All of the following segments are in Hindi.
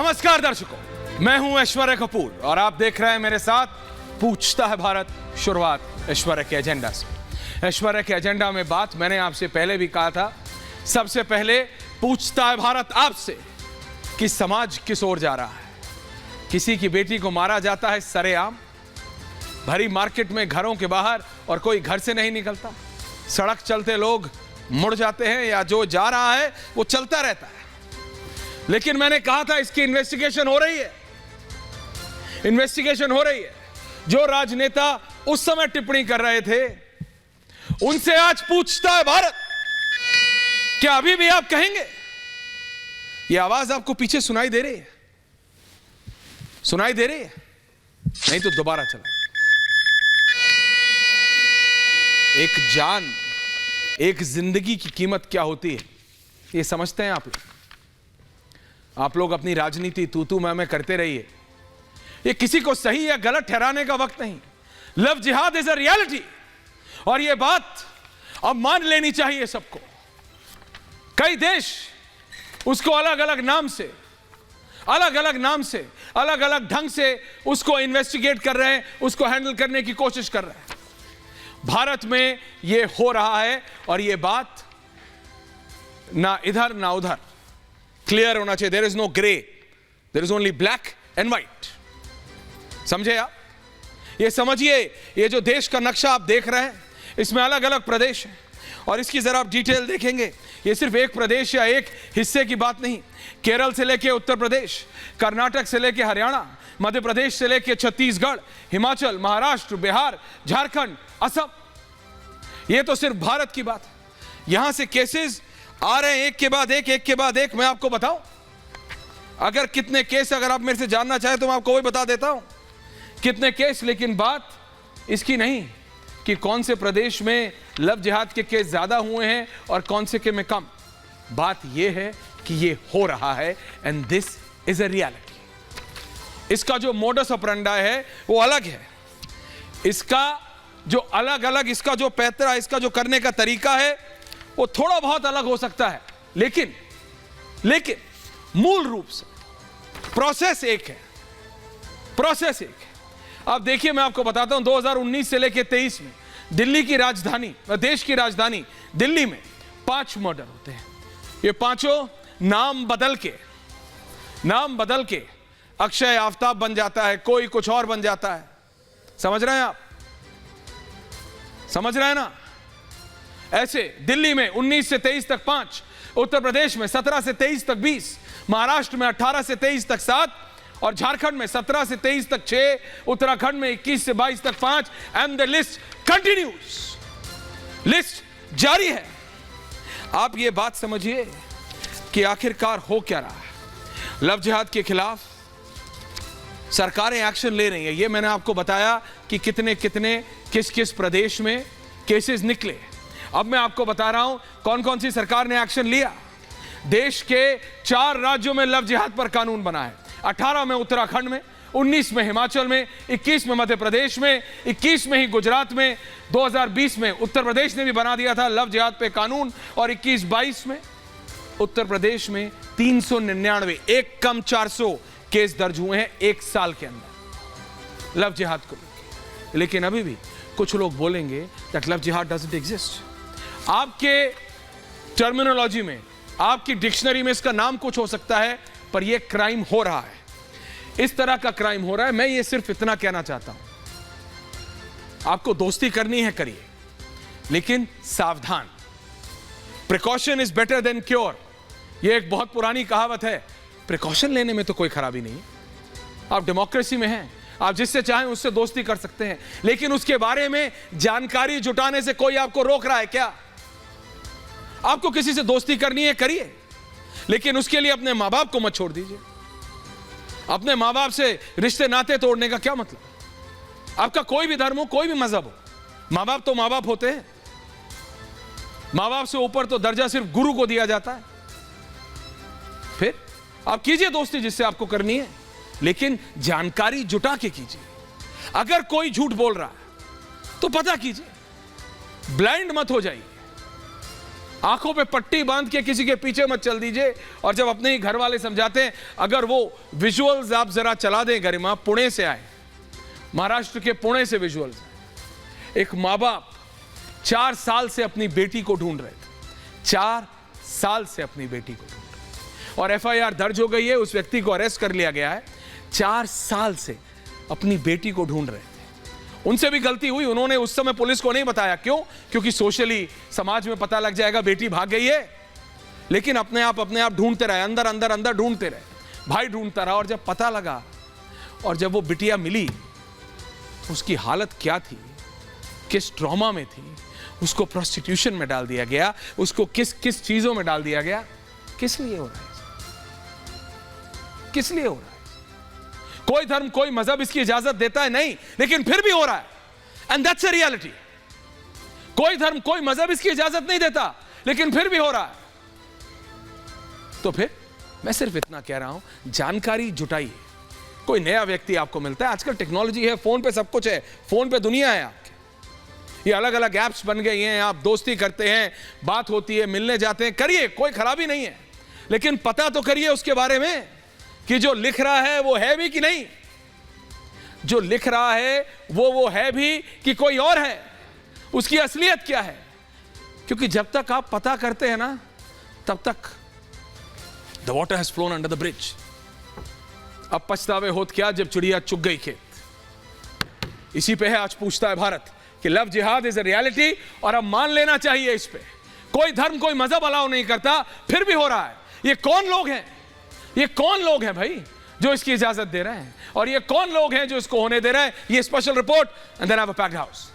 नमस्कार दर्शकों, मैं हूं ऐश्वर्य कपूर और आप देख रहे हैं मेरे साथ पूछता है भारत। शुरुआत ऐश्वर्य के एजेंडा से। ऐश्वर्य के एजेंडा में बात मैंने आपसे पहले भी कहा था। सबसे पहले पूछता है भारत आपसे कि समाज किस ओर जा रहा है। किसी की बेटी को मारा जाता है सरेआम, भरी मार्केट में, घरों के बाहर, और कोई घर से नहीं निकलता। सड़क चलते लोग मुड़ जाते हैं या जो जा रहा है वो चलता रहता है। लेकिन मैंने कहा था इसकी इन्वेस्टिगेशन हो रही है, इन्वेस्टिगेशन हो रही है। जो राजनेता उस समय टिप्पणी कर रहे थे उनसे आज पूछता है भारत, क्या अभी भी आप कहेंगे? ये आवाज आपको पीछे सुनाई दे रही है? सुनाई दे रही है? नहीं तो दोबारा चला। एक जान, एक जिंदगी की कीमत क्या होती है ये समझते हैं आप लोग? आप लोग अपनी राजनीति तू मैं करते रहिए। ये किसी को सही या गलत ठहराने का वक्त नहीं। लव जिहाद इज अ रियलिटी और ये बात अब मान लेनी चाहिए सबको। कई देश उसको अलग अलग नाम से, अलग अलग ढंग से उसको इन्वेस्टिगेट कर रहे हैं, उसको हैंडल करने की कोशिश कर रहे हैं। भारत में ये हो रहा है और ये बात ना इधर ना उधर क्लियर होना चाहिए। There is no grey, there is only black and white. समझे आप? ये समझिए, ये जो देश का नक्शा आप देख रहे हैं इसमें अलग अलग प्रदेश हैं और इसकी जरा आप डिटेल देखेंगे। ये सिर्फ एक प्रदेश या एक हिस्से की बात नहीं। केरल से लेके उत्तर प्रदेश, कर्नाटक से लेके हरियाणा, मध्य प्रदेश से लेके छत्तीसगढ़, हिमाचल, महाराष्ट्र, बिहार, झारखंड, असम, ये तो सिर्फ भारत की बात है। यहां से केसेस आ रहे हैं एक के बाद एक। मैं आपको बताऊं अगर कितने केस, अगर आप मेरे से जानना चाहें तो मैं आपको वही बता देता हूं कितने केस। लेकिन बात इसकी नहीं कि कौन से प्रदेश में लव जिहाद के केस ज्यादा हुए हैं और कौन से के में कम। बात यह है कि यह हो रहा है and this is a reality. इसका जो मोडस ऑपरेंडी है वो अलग है। इसका जो अलग, इसका जो पैतरा, इसका जो करने का तरीका है वो थोड़ा बहुत अलग हो सकता है, लेकिन मूल रूप से प्रोसेस एक है। अब देखिए, मैं आपको बताता हूं 2019 से लेकर 23 में दिल्ली की राजधानी, देश की राजधानी दिल्ली में 5 मर्डर होते हैं। ये पांचों नाम बदल के अक्षय आफ्ताब बन जाता है, कोई कुछ और बन जाता है। समझ रहे हैं आप? समझ रहे हैं ना? ऐसे दिल्ली में 19 से 23 तक 5, उत्तर प्रदेश में 17 से 23 तक 20, महाराष्ट्र में 18 से 23 तक 7 और झारखंड में 17 से 23 तक 6, उत्तराखंड में 21 से 22 तक 5 and the list continues. List जारी है। आप ये बात समझिए कि आखिरकार हो क्या रहा है। लव जिहाद के खिलाफ सरकारें एक्शन ले रही है। ये मैंने आपको बताया कि किस किस प्रदेश में केसेस निकले। अब मैं आपको बता रहा हूं कौन कौन सी सरकार ने एक्शन लिया। देश के 4 राज्यों में लव जिहाद पर कानून बना है। 18 में उत्तराखंड में, 19 में हिमाचल में, 21 में मध्य प्रदेश में, 21 में ही गुजरात में, 2020 में उत्तर प्रदेश ने भी बना दिया था लव जिहाद पे कानून, और 21-22 में उत्तर प्रदेश में 399, एक कम 400 केस दर्ज हुए हैं एक साल के अंदर लव जिहाद को लेकर। लेकिन अभी भी कुछ लोग बोलेंगे दैट लव जिहाद डजंट एग्जिस्ट। आपके टर्मिनोलॉजी में, आपकी डिक्शनरी में इसका नाम कुछ हो सकता है, पर यह क्राइम हो रहा है। इस तरह का क्राइम हो रहा है। मैं ये सिर्फ इतना कहना चाहता हूं, आपको दोस्ती करनी है करिए, लेकिन सावधान। Precaution is better than cure, यह एक बहुत पुरानी कहावत है। प्रिकॉशन लेने में तो कोई खराबी नहीं। आप डेमोक्रेसी में हैं, आप जिससे चाहें उससे दोस्ती कर सकते हैं, लेकिन उसके बारे में जानकारी जुटाने से कोई आपको रोक रहा है क्या? आपको किसी से दोस्ती करनी है करिए, लेकिन उसके लिए अपने मां बाप को मत छोड़ दीजिए। अपने मां बाप से रिश्ते नाते तोड़ने का क्या मतलब? आपका कोई भी धर्म हो, कोई भी मजहब हो, मां बाप तो मां बाप होते हैं। मां बाप से ऊपर तो दर्जा सिर्फ गुरु को दिया जाता है। फिर आप कीजिए दोस्ती जिससे आपको करनी है, लेकिन जानकारी जुटा के कीजिए। अगर कोई झूठ बोल रहा है तो पता कीजिए, ब्लाइंड मत हो जाइए। आंखों पे पट्टी बांध के किसी के पीछे मत चल दीजिए। और जब अपने ही घर वाले समझाते हैं, अगर वो विजुअल्स आप जरा चला दें गरिमा, पुणे से आए, महाराष्ट्र के पुणे से विजुअल्स। एक माँ बाप 4 साल से अपनी बेटी को ढूंढ रहे थे, 4 साल से अपनी बेटी को ढूंढ रहे, और FIR दर्ज हो गई है, उस व्यक्ति को अरेस्ट कर लिया गया है। 4 साल से अपनी बेटी को ढूंढ रहे थे। उनसे भी गलती हुई, उन्होंने उस समय पुलिस को नहीं बताया। क्यों? क्योंकि सोशली समाज में पता लग जाएगा बेटी भाग गई है। लेकिन अपने आप ढूंढते रहे, अंदर अंदर अंदर ढूंढते रहे, भाई ढूंढता रहा। और जब पता लगा और जब वो बिटिया मिली, उसकी हालत क्या थी, किस ट्रॉमा में थी, उसको प्रोस्टिट्यूशन में डाल दिया गया, उसको किस किस चीजों में डाल दिया गया। किस लिए हो रहा है? किस लिए हो रहा है? कोई धर्म कोई मजहब इसकी इजाजत देता है नहीं, लेकिन फिर भी हो रहा है। And that's a reality. कोई धर्म कोई मजहब इसकी इजाजत नहीं देता, लेकिन फिर भी हो रहा है। तो फिर मैं सिर्फ इतना कह रहा हूं, जानकारी जुटाइए। कोई नया व्यक्ति आपको मिलता है, आजकल टेक्नोलॉजी है, फोन पे सब कुछ है, फोन पे दुनिया है आपके। ये अलग अलग ऐप्स बन गई हैं, आप दोस्ती करते हैं, बात होती है, मिलने जाते हैं, करिए, कोई खराबी नहीं है। लेकिन पता तो करिए उसके बारे में कि जो लिख रहा है वो है भी कि नहीं, जो लिख रहा है वो है भी कि कोई और है, उसकी असलियत क्या है। क्योंकि जब तक आप पता करते हैं ना, तब तक the water has phloem under the bridge. अब पछतावे होत क्या जब चिड़िया चुग गई खेत। इसी पे है आज पूछता है भारत कि लव जिहाद इज अ रियलिटी, और अब मान लेना चाहिए इस पे। कोई धर्म कोई मजहब अलाउ नहीं करता, फिर भी हो रहा है। ये कौन लोग हैं? ये कौन लोग हैं भाई जो इसकी इजाजत दे रहे हैं? और ये कौन लोग हैं जो इसको होने दे रहे हैं? ये special report and then have a packed house.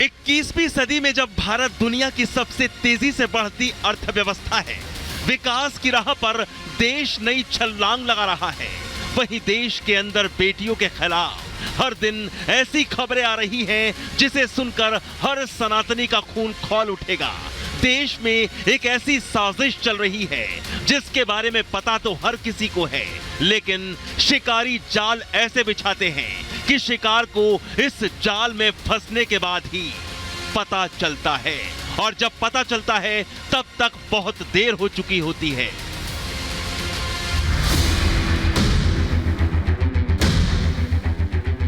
इक्कीसवीं सदी में जब भारत दुनिया की सबसे तेजी से बढ़ती अर्थव्यवस्था है, विकास की राह पर देश नई छलांग लगा रहा है, वहीं देश के अंदर बेटियों के खिलाफ हर दिन ऐसी खबरें आ रही हैं जिसे सुनकर हर सनातनी का खून खौल उठेगा। देश में एक ऐसी साजिश चल रही है जिसके बारे में पता तो हर किसी को है, लेकिन शिकारी जाल ऐसे बिछाते हैं कि शिकार को इस जाल में फंसने के बाद ही पता चलता है, और जब पता चलता है तब तक बहुत देर हो चुकी होती है।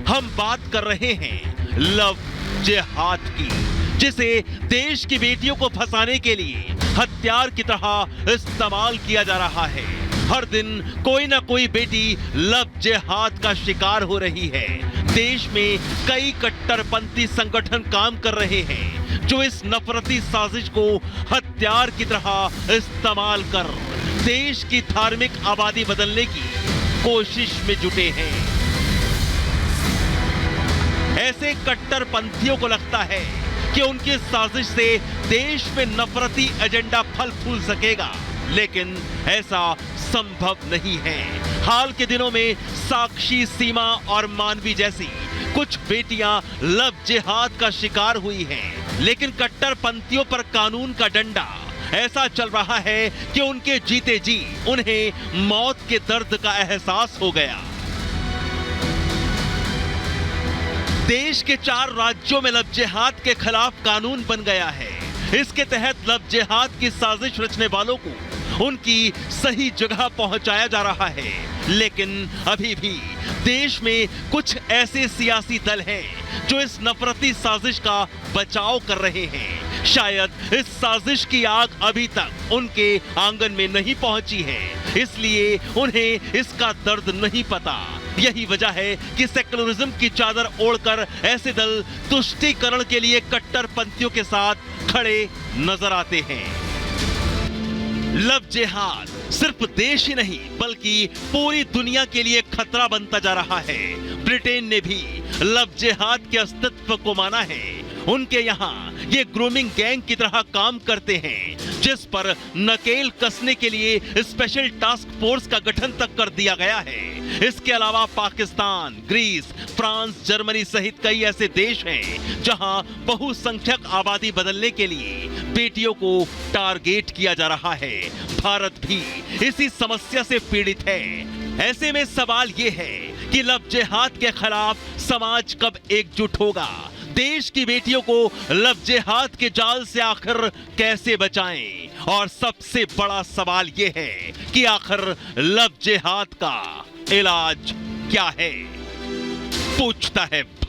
हम बात कर रहे हैं लव जिहाद की, जिसे देश की बेटियों को फंसाने के लिए हथियार की तरह इस्तेमाल किया जा रहा है। हर दिन कोई ना कोई बेटी लव जिहाद का शिकार हो रही है। देश में कई कट्टरपंथी संगठन काम कर रहे हैं जो इस नफरती साजिश को हथियार की तरह इस्तेमाल कर देश की धार्मिक आबादी बदलने की कोशिश में जुटे हैं। ऐसे कट्टरपंथियों को लगता है कि उनकी साजिश से देश में नफरती एजेंडा फल फूल सकेगा, लेकिन ऐसा संभव नहीं है। हाल के दिनों में साक्षी, सीमा और मानवी जैसी कुछ बेटियां लव जिहाद का शिकार हुई हैं, लेकिन कट्टरपंथियों पर कानून का डंडा ऐसा चल रहा है कि उनके जीते जी उन्हें मौत के दर्द का एहसास हो गया। देश के 4 राज्यों में लव जिहाद के खिलाफ कानून बन गया है। इसके तहत लव जिहाद की साजिश रचने वालों को उनकी सही जगह पहुंचाया जा रहा है, लेकिन अभी भी देश में कुछ ऐसे सियासी दल हैं जो इस नफरती साजिश का बचाव कर रहे हैं। शायद इस साजिश की आग अभी तक उनके आंगन में नहीं पहुंची है, इसलिए उन्हें इसका दर्द नहीं पता। यही वजह है कि सेक्युलरिज्म की चादर ओढ़कर ऐसे दल तुष्टीकरण के लिए कट्टरपंथियों के साथ खड़े नजर आते हैं। लव जिहाद सिर्फ देश ही नहीं बल्कि पूरी दुनिया के लिए खतरा बनता जा रहा है। ब्रिटेन ने भी लव जिहाद के अस्तित्व को माना है। उनके यहाँ ये ग्रूमिंग गैंग की तरह काम करते हैं, जिस पर नकेल कसने के लिए स्पेशल टास्क फोर्स का गठन तक कर दिया गया है। इसके अलावा पाकिस्तान, ग्रीस, फ्रांस, जर्मनी सहित कई ऐसे देश हैं जहां बहुसंख्यक आबादी बदलने के लिए बेटियों को टारगेट किया जा रहा है। भारत भी इसी समस्या से पीड़ित है। ऐसे में सवाल यह है कि लव जिहाद के खिलाफ समाज कब एकजुट होगा? देश की बेटियों को लव जिहाद के जाल से आखिर कैसे बचाएं? और सबसे बड़ा सवाल यह है कि आखिर लव जिहाद का इलाज क्या है? पूछता है